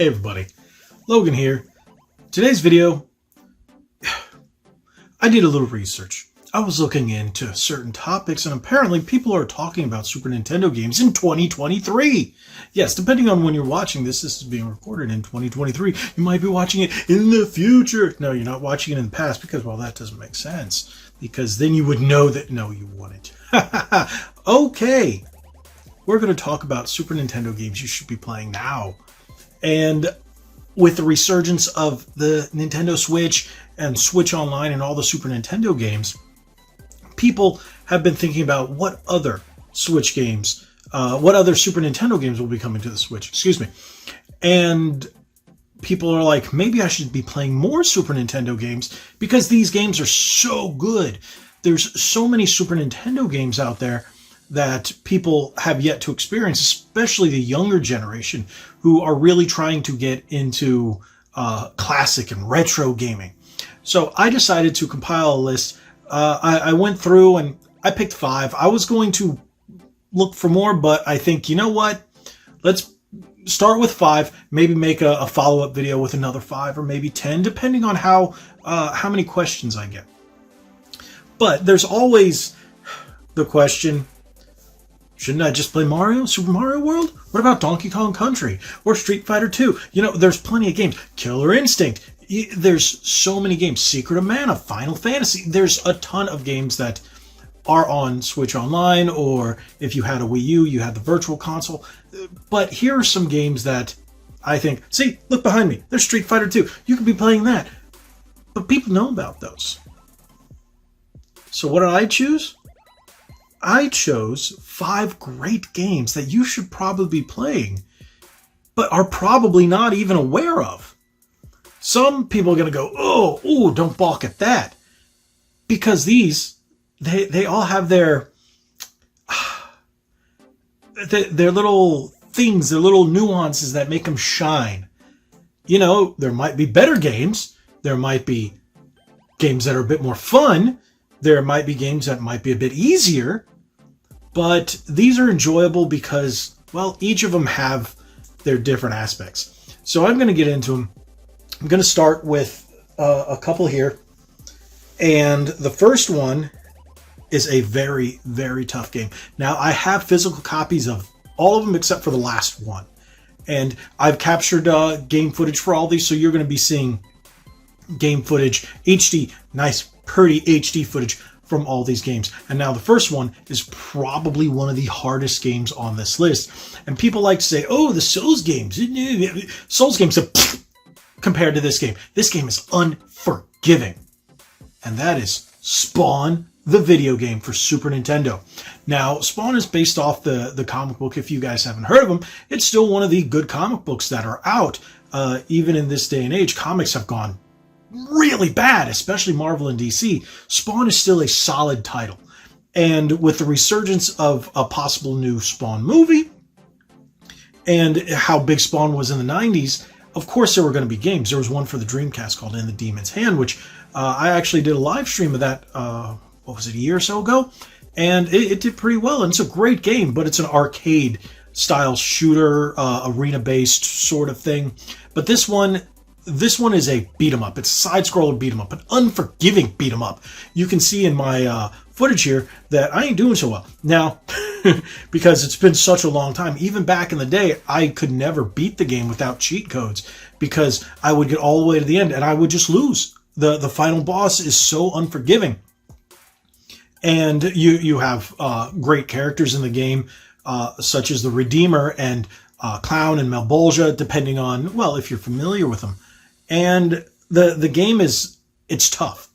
Hey everybody, Logan here. Today's video, I did a little research. I was looking into certain topics and apparently people are talking about Super Nintendo games in 2023. Yes, depending on when you're watching this is being recorded in 2023. You might be watching it in the future. No, you're not watching it in the past because, well, that doesn't make sense. Because then you would know that, no, you wouldn't. Okay, we're going to talk about Super Nintendo games you should be playing now. And with the resurgence of the Nintendo Switch and Switch Online and all the Super Nintendo games, people have been thinking about what other Switch games, what other Super Nintendo games will be coming to the Switch, excuse me. And people are like, maybe I should be playing more Super Nintendo games because these games are so good. There's so many Super Nintendo games out there that people have yet to experience, especially the younger generation who are really trying to get into classic and retro gaming. So I decided to compile a list. I went through and I picked 5. I was going to look for more, but I think, you know what? Let's start with 5, maybe make a follow-up video with another 5 or maybe 10, depending on how many questions I get. But there's always the question, shouldn't I just play Mario, Super Mario World? What about Donkey Kong Country or Street Fighter 2? You know, there's plenty of games. Killer Instinct. There's so many games. Secret of Mana, Final Fantasy. There's a ton of games that are on Switch Online, or if you had a Wii U, you had the Virtual Console. But here are some games that I think, see, look behind me. There's Street Fighter 2. You could be playing that. But people know about those. So what did I choose? I chose 5 great games that you should probably be playing, but are probably not even aware of. Some people are going to go, oh, don't balk at that. Because these, they all have their little things, their little nuances that make them shine. You know, there might be better games. There might be games that are a bit more fun. There might be games that might be a bit easier. But these are enjoyable because, well, each of them have their different aspects. So I'm going to get into them. I'm going to start with a couple here. And the first one is a very, very tough game. Now, I have physical copies of all of them except for the last one. And I've captured game footage for all these, so you're going to be seeing game footage, HD, nice, pretty HD footage from all these games. And now the first one is probably one of the hardest games on this list. And people like to say, oh, the Souls games. Souls games are compared to this game. This game is unforgiving. And that is Spawn, the video game for Super Nintendo. Now, Spawn is based off the comic book. If you guys haven't heard of them, it's still one of the good comic books that are out. Even in this day and age, comics have gone really bad, especially Marvel and DC. Spawn is still a solid title. And with the resurgence of a possible new Spawn movie and how big Spawn was in the 90s, of course there were going to be games. There was one for the Dreamcast called In the Demon's Hand, which I actually did a live stream of that, what was it, a year or so ago? And it did pretty well. And it's a great game, but it's an arcade style shooter, arena-based sort of thing. But this one is a beat-em-up. It's a side-scroller beat-em-up, an unforgiving beat-em-up. You can see in my footage here that I ain't doing so well. Now, because it's been such a long time, even back in the day, I could never beat the game without cheat codes because I would get all the way to the end and I would just lose. The final boss is so unforgiving. And you have great characters in the game, such as the Redeemer and Clown and Malbolgia, depending on, well, if you're familiar with them. And the game it's tough.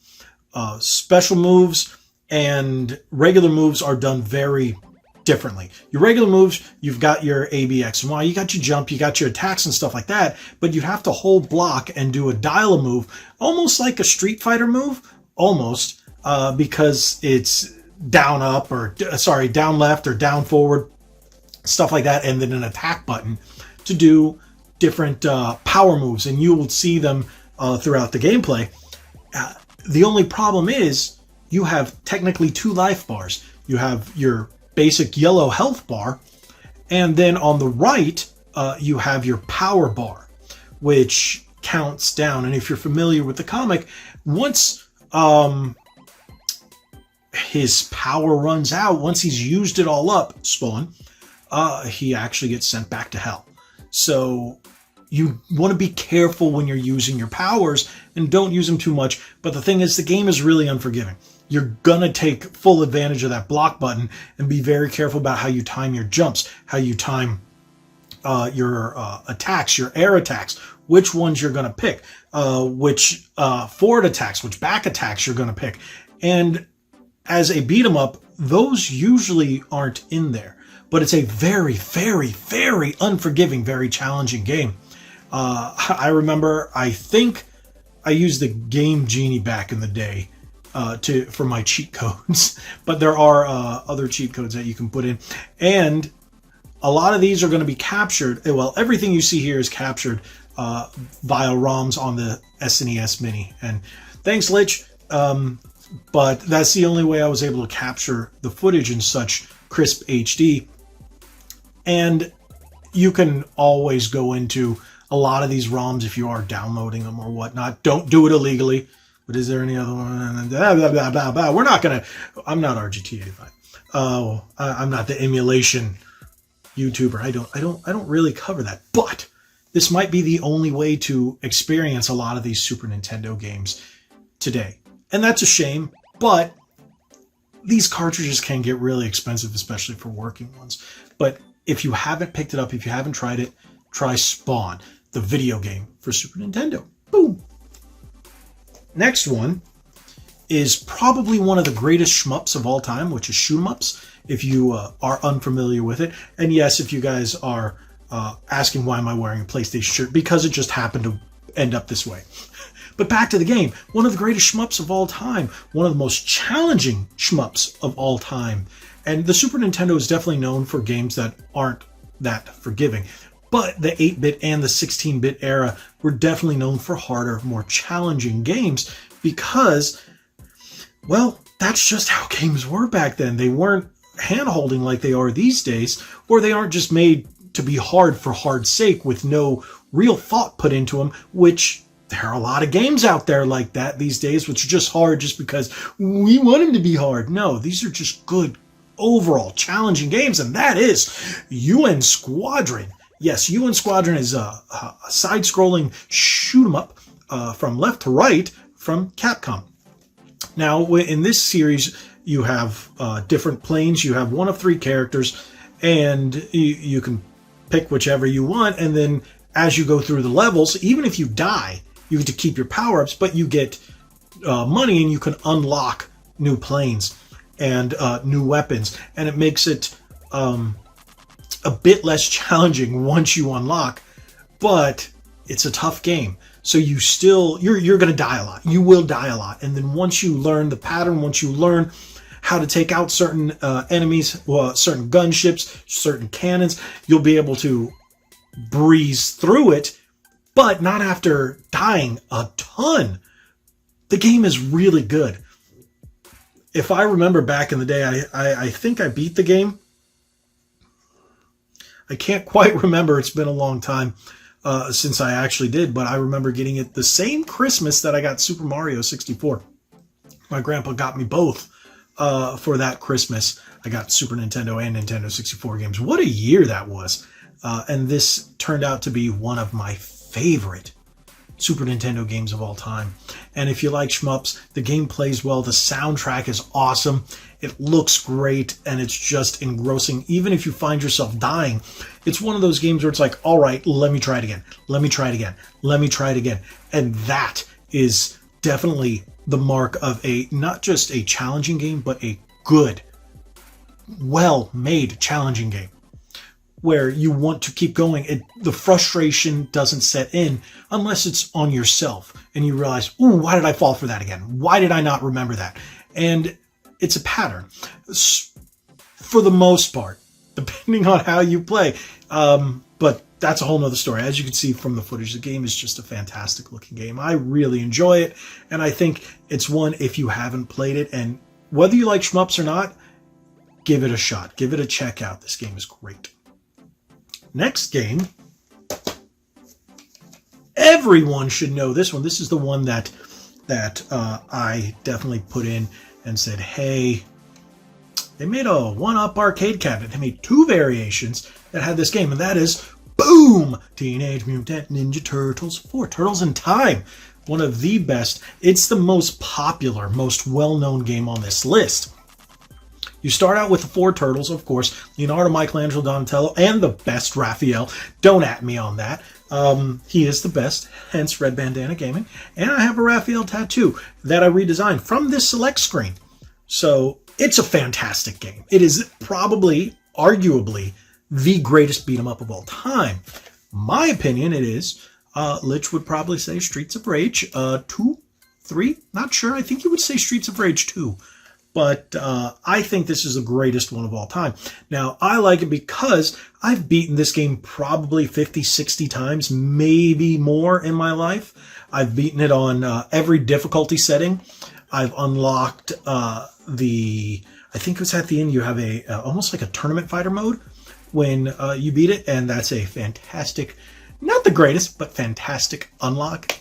Special moves and regular moves are done very differently. Your regular moves, you've got your A, B, X, and Y. You got your jump, you got your attacks and stuff like that. But you have to hold block and do a dial move, almost like a Street Fighter move, almost, because it's down up or, sorry, down left or down forward, stuff like that, and then an attack button to do different power moves, and you will see them throughout the gameplay. The only problem is you have technically 2 life bars. You have your basic yellow health bar, and then on the right you have your power bar. which counts down. And if you're familiar with the comic, once his power runs out, once he's used it all up, Spawn, he actually gets sent back to hell. So you want to be careful when you're using your powers and don't use them too much. But the thing is, the game is really unforgiving. You're going to take full advantage of that block button and be very careful about how you time your jumps, how you time your attacks, your air attacks, which ones you're going to pick, which forward attacks, which back attacks you're going to pick. And as a beat 'em up, those usually aren't in there. But it's a very, very, very unforgiving, very challenging game. I remember, I think I used the Game Genie back in the day for my cheat codes. But there are other cheat codes that you can put in. And a lot of these are going to be captured. Well, everything you see here is captured via ROMs on the SNES Mini. And thanks, Lich. But that's the only way I was able to capture the footage in such crisp HD. And you can always go into a lot of these ROMs if you are downloading them or whatnot. Don't do it illegally. But is there any other one? Blah, blah, blah, blah, blah. We're not going to... I'm not RGT85. I'm not the emulation YouTuber. I don't really cover that. But this might be the only way to experience a lot of these Super Nintendo games today. And that's a shame, but these cartridges can get really expensive, especially for working ones. But if you haven't picked it up, if you haven't tried it, try Spawn, the video game for Super Nintendo. Boom! Next one is probably one of the greatest shmups of all time, which is shoot 'em ups, if you are unfamiliar with it. And yes, if you guys are asking why am I wearing a PlayStation shirt, because it just happened to end up this way. But back to the game, one of the greatest shmups of all time, one of the most challenging shmups of all time. And the Super Nintendo is definitely known for games that aren't that forgiving. But the 8-bit and the 16-bit era were definitely known for harder, more challenging games because, well, that's just how games were back then. They weren't hand-holding like they are these days, or they aren't just made to be hard for hard's sake with no real thought put into them, which... there are a lot of games out there like that these days, which are just hard just because we want them to be hard. No, these are just good, overall challenging games, and that is UN Squadron. Yes, UN Squadron is a side-scrolling shoot-'em-up from left to right from Capcom. Now, in this series, you have different planes. You have one of 3 characters, and you can pick whichever you want, and then as you go through the levels, even if you die, you get to keep your power-ups, but you get money and you can unlock new planes and new weapons. And it makes it a bit less challenging once you unlock, but it's a tough game. So you're going to die a lot. You will die a lot. And then once you learn the pattern, once you learn how to take out certain enemies, certain gunships, certain cannons, you'll be able to breeze through it, but not after dying a ton. The game is really good. If I remember back in the day, I think I beat the game. I can't quite remember. It's been a long time since I actually did, but I remember getting it the same Christmas that I got Super Mario 64. My grandpa got me both for that Christmas. I got Super Nintendo and Nintendo 64 games. What a year that was. And this turned out to be one of my favorite Super Nintendo games of all time. And if you like shmups, the game plays well, the soundtrack is awesome, it looks great, and it's just engrossing. Even if you find yourself dying, it's one of those games where it's like, all right, let me try it again, let me try it again, let me try it again. And that is definitely the mark of not just a challenging game, but a good, well-made challenging game, where you want to keep going. The frustration doesn't set in unless it's on yourself and you realize, ooh, why did I fall for that again? Why did I not remember that? And it's a pattern for the most part, depending on how you play. But that's a whole nother story. As you can see from the footage, the game is just a fantastic looking game. I really enjoy it. And I think it's one, if you haven't played it, and whether you like shmups or not, give it a shot. Give it a check out. This game is great. Next game everyone should know this one. This is the one that I definitely put in and said, hey, they made a one-up arcade cabinet. They made 2 variations that had this game, and that is, boom, Teenage Mutant Ninja Turtles 4, Turtles in Time. One of the best. It's the most popular, most well-known game on this list. You start out with the 4 turtles, of course, Leonardo, Michelangelo, Donatello, and the best Raphael. Don't at me on that. He is the best, hence Red Bandana Gaming. And I have a Raphael tattoo that I redesigned from this select screen. So it's a fantastic game. It is probably, arguably, the greatest beat 'em up of all time. My opinion, it is. Lich would probably say Streets of Rage 2, 3, not sure. I think he would say Streets of Rage 2. But I think this is the greatest one of all time. Now, I like it because I've beaten this game probably 50, 60 times, maybe more in my life. I've beaten it on every difficulty setting. I've unlocked I think it was at the end, you have almost like a tournament fighter mode when you beat it. And that's a fantastic, not the greatest, but fantastic unlock.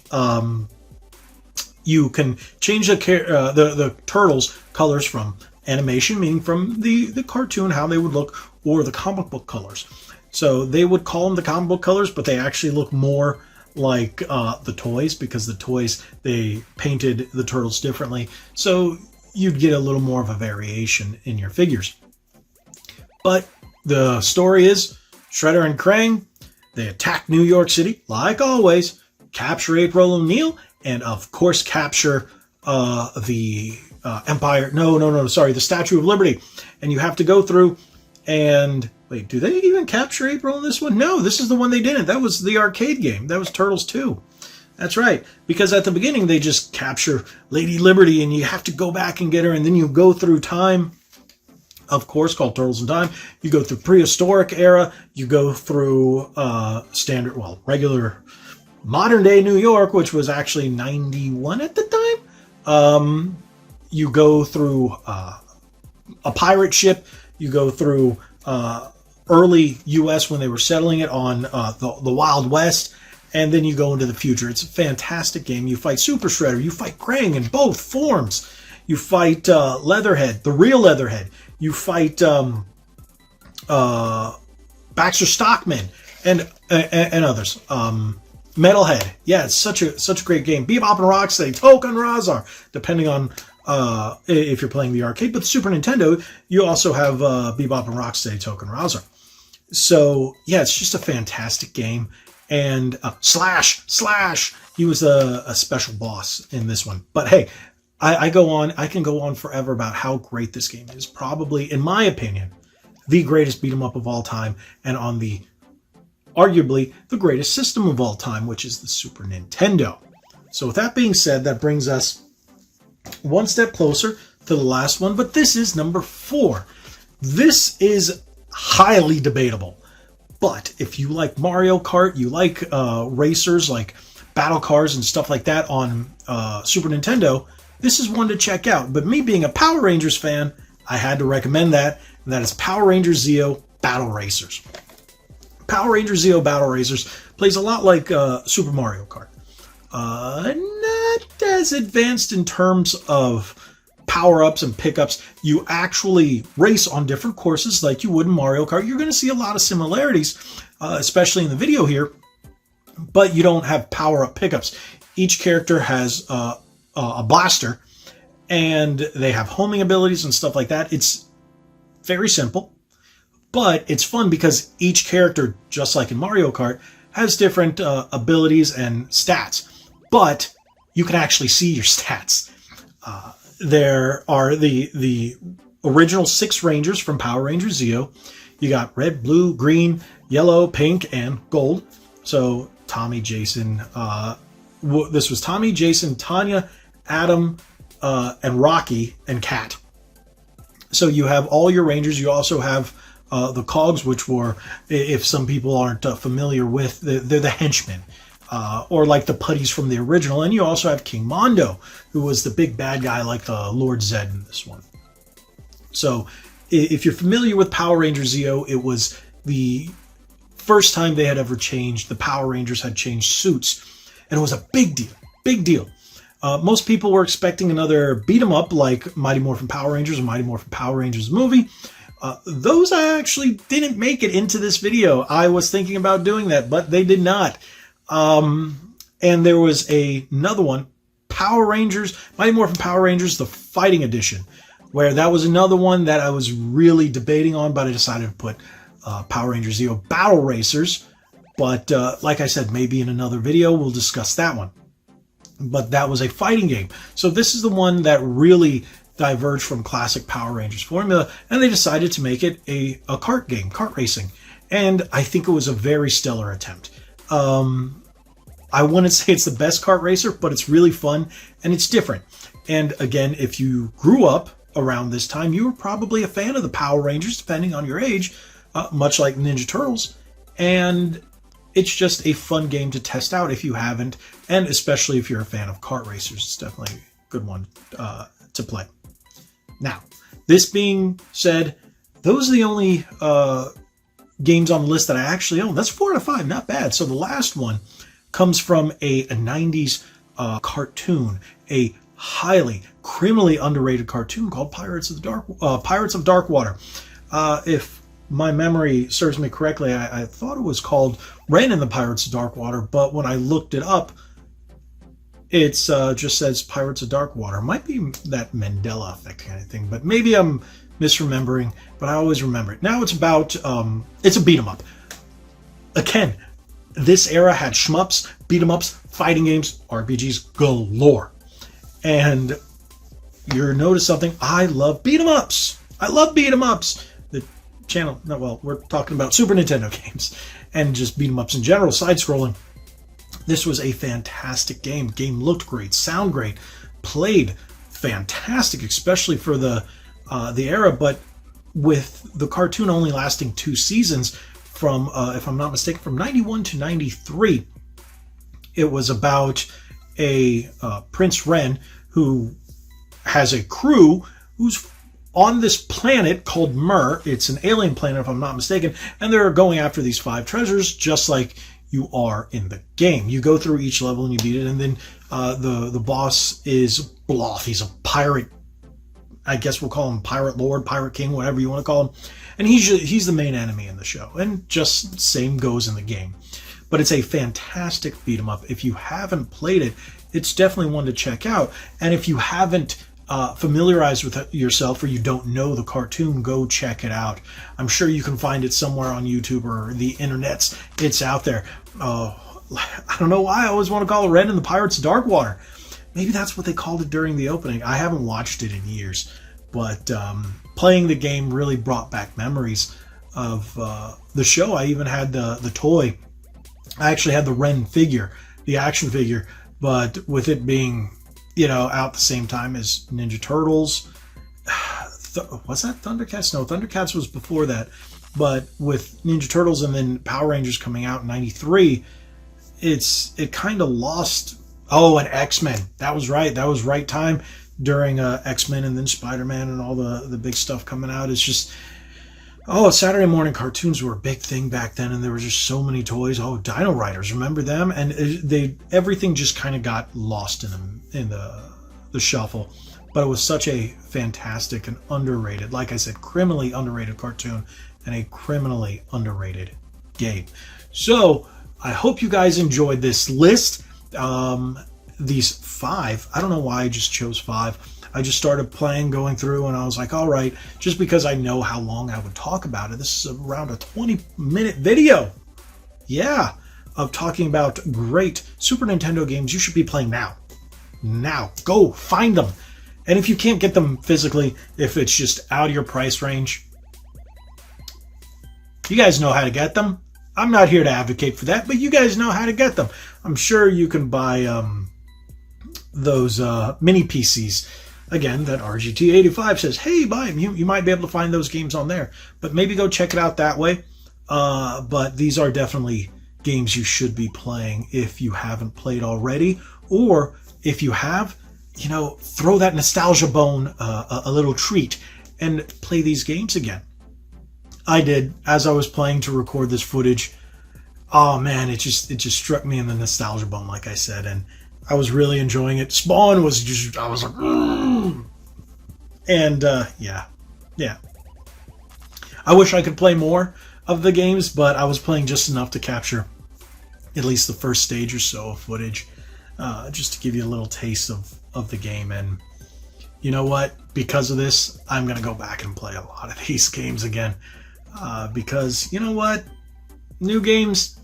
You can change the turtles' colors from animation, meaning from the cartoon, how they would look, or the comic book colors. So they would call them the comic book colors, but they actually look more like the toys, because the toys, they painted the turtles differently. So you'd get a little more of a variation in your figures. But the story is Shredder and Krang, they attack New York City, like always, capture April O'Neil, and of course capture the the Statue of Liberty. And you have to go through and, wait, do they even capture April in this one? No, this is the one they didn't. That was the arcade game. That was Turtles 2. That's right. Because at the beginning they just capture Lady Liberty and you have to go back and get her, and then you go through time, of course, called Turtles in Time. You go through prehistoric era, you go through regular modern day New York, which was actually 91 at the time. You go through a pirate ship. You go through early U.S. when they were settling it on the Wild West. And then you go into the future. It's a fantastic game. You fight Super Shredder. You fight Krang in both forms. You fight Leatherhead, the real Leatherhead. You fight Baxter Stockman and others. Metalhead. Yeah, it's such a great game. Bebop and Rocksteady, Token Razar, depending on if you're playing the arcade. But the Super Nintendo, you also have Bebop and Rocksteady, Token Razar. So, yeah, it's just a fantastic game. And Slash, he was a special boss in this one. But hey, I can go on forever about how great this game is. Probably, in my opinion, the greatest beat 'em up of all time, and on the arguably the greatest system of all time, which is the Super Nintendo. So with that being said, that brings us one step closer to the last one, but this is number 4. This is highly debatable, but if you like Mario Kart, you like racers, like battle cars and stuff like that on Super Nintendo, this is one to check out. But me being a Power Rangers fan, I had to recommend that, and that is Power Rangers Zeo Battle Racers. Power Rangers Zeo Battle Racers plays a lot like Super Mario Kart. Not as advanced in terms of power-ups and pickups. You actually race on different courses like you would in Mario Kart. You're going to see a lot of similarities, especially in the video here, but you don't have power-up pickups. Each character has a blaster, and they have homing abilities and stuff like that. It's very simple. But it's fun because each character, just like in Mario Kart, has different abilities and stats. But you can actually see your stats. There are the original 6 Rangers from Power Rangers Zeo. You got red, blue, green, yellow, pink, and gold. So Tommy, Jason, this was Tommy, Jason, Tanya, Adam, and Rocky, and Kat. So you have all your Rangers. You also have the Cogs, which were, if some people aren't familiar with, they're the henchmen, or like the putties from the original. And you also have King Mondo, who was the big bad guy like the Lord Zed in this one. So if you're familiar with Power Rangers Zeo, it was the first time they had ever changed. The Power Rangers had changed suits. And it was a big deal. Big deal. Most people were expecting another beat 'em up like Mighty Morphin Power Rangers or Mighty Morphin Power Rangers movie. Those actually didn't make it into this video. I was thinking about doing that, but they did not. And there was another one, Power Rangers, Mighty Morphin Power Rangers, the Fighting Edition, where that was another one that I was really debating on, but I decided to put Power Rangers Zeo Battle Racers. But like I said, maybe in another video we'll discuss that one. But that was a fighting game. So this is the one that really diverged from classic Power Rangers formula, and they decided to make it a kart game, kart racing. And I think it was a very stellar attempt. I wouldn't say it's the best kart racer, but it's really fun and it's different. And again, if you grew up around this time, you were probably a fan of the Power Rangers, depending on your age, much like Ninja Turtles. And it's just a fun game to test out if you haven't, and especially if you're a fan of kart racers, it's definitely a good one to play. Now, this being said, those are the only games on the list that I actually own. That's 4 out of 5, not bad. So the last one comes from a 90s cartoon, a highly criminally underrated cartoon called Pirates of Darkwater. If my memory serves me correctly, I thought it was called Ren and the Pirates of Darkwater, but when I looked it up, it just says Pirates of Darkwater. Might be that Mandela effect kind of thing, but maybe I'm misremembering, but I always remember it. Now it's about, it's a beat 'em up. Again, this era had shmups, beat 'em ups, fighting games, RPGs galore. And you'll notice something, I love beat 'em ups. I love beat 'em ups. The channel, well, we're talking about Super Nintendo games and just beat 'em ups in general, side-scrolling. This was a fantastic game. Game looked great, sound great, played fantastic, especially for the era. But with the cartoon only lasting 2 seasons, from if I'm not mistaken, from 91 to 93, it was about a Prince Ren who has a crew who's on this planet called Myr. It's an alien planet, if I'm not mistaken, and they're going after these 5 treasures, just like you are in the game. You go through each level and you beat it, and then the boss is Bloth. He's a pirate. I guess we'll call him Pirate Lord, Pirate King, whatever you want to call him. And he's the main enemy in the show, and just same goes in the game. But it's a fantastic beat 'em up. If you haven't played it, it's definitely one to check out. And if you haven't familiarized with it yourself, or you don't know the cartoon, go check it out. I'm sure you can find it somewhere on YouTube or the internets. It's out there. I don't know why I always want to call it Ren and the Pirates of Darkwater. Maybe that's what they called it during the opening. I haven't watched it in years, but playing the game really brought back memories of the show. I even had the toy. I actually had the Ren figure, the action figure, but with it being, out the same time as Ninja Turtles. Was that Thundercats? No, Thundercats was before that. But with Ninja Turtles and then Power Rangers coming out in 93, it kind of lost. Oh, and X-Men. That was right. That was right time during X-Men and then Spider-Man and all the big stuff coming out. It's just, Saturday morning cartoons were a big thing back then, and there were just so many toys. Oh, Dino Riders, remember them? And everything just kind of got lost in the shuffle. But it was such a fantastic and underrated, like I said, criminally underrated cartoon and a criminally underrated game. So I hope you guys enjoyed this list. These 5, I don't know why I just chose 5. I just started playing, going through, and I was like, all right, just because I know how long I would talk about it. This is around a 20-minute video. Yeah, of talking about great Super Nintendo games you should be playing now. Now, go find them. And if you can't get them physically, if it's just out of your price range, you guys know how to get them. I'm not here to advocate for that, but you guys know how to get them. I'm sure you can buy those mini PCs. Again, that RGT85 says, hey, buy them. You might be able to find those games on there. But maybe go check it out that way. But these are definitely games you should be playing if you haven't played already. Or if you have, throw that nostalgia bone a little treat and play these games again. I did, as I was playing to record this footage, oh man, it just struck me in the nostalgia bone, like I said, and I was really enjoying it. Spawn was just, I was like, mm. And yeah. I wish I could play more of the games, but I was playing just enough to capture at least the first stage or so of footage, just to give you a little taste of the game. And you know what? Because of this, I'm going to go back and play a lot of these games again. Because, you know what? New games,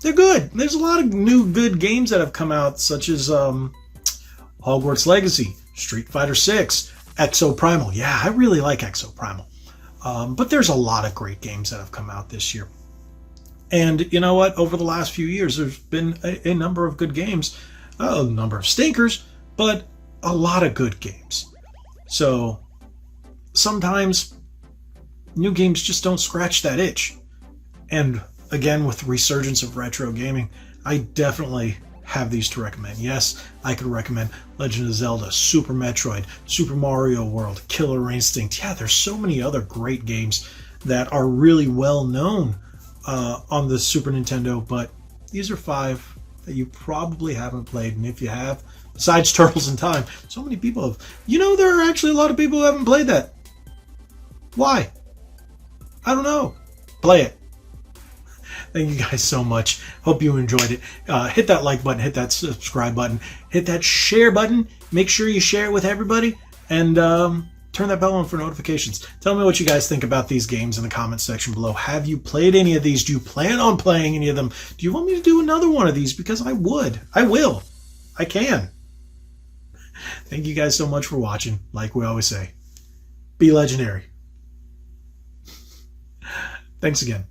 they're good. There's a lot of new good games that have come out, such as Hogwarts Legacy, Street Fighter 6, Exo Primal. Yeah, I really like Exo Primal. But there's a lot of great games that have come out this year. And you know what? Over the last few years, there's been a number of good games, a number of stinkers, but a lot of good games. So sometimes new games just don't scratch that itch. And again, with the resurgence of retro gaming, I definitely have these to recommend. Yes, I could recommend Legend of Zelda, Super Metroid, Super Mario World, Killer Instinct. Yeah, there's so many other great games that are really well known on the Super Nintendo, but these are 5 that you probably haven't played. And if you have, besides Turtles in Time, so many people have. You know, there are actually a lot of people who haven't played that. Why? I don't know. Play it. Thank you guys so much. Hope you enjoyed it. Hit that like button, hit that subscribe button, hit that share button. Make sure you share it with everybody, and turn that bell on for notifications. Tell me what you guys think about these games in the comments section below. Have you played any of these? Do you plan on playing any of them? Do you want me to do another one of these? Because I would. I will. I can. Thank you guys so much for watching. Like we always say, be legendary. Thanks again.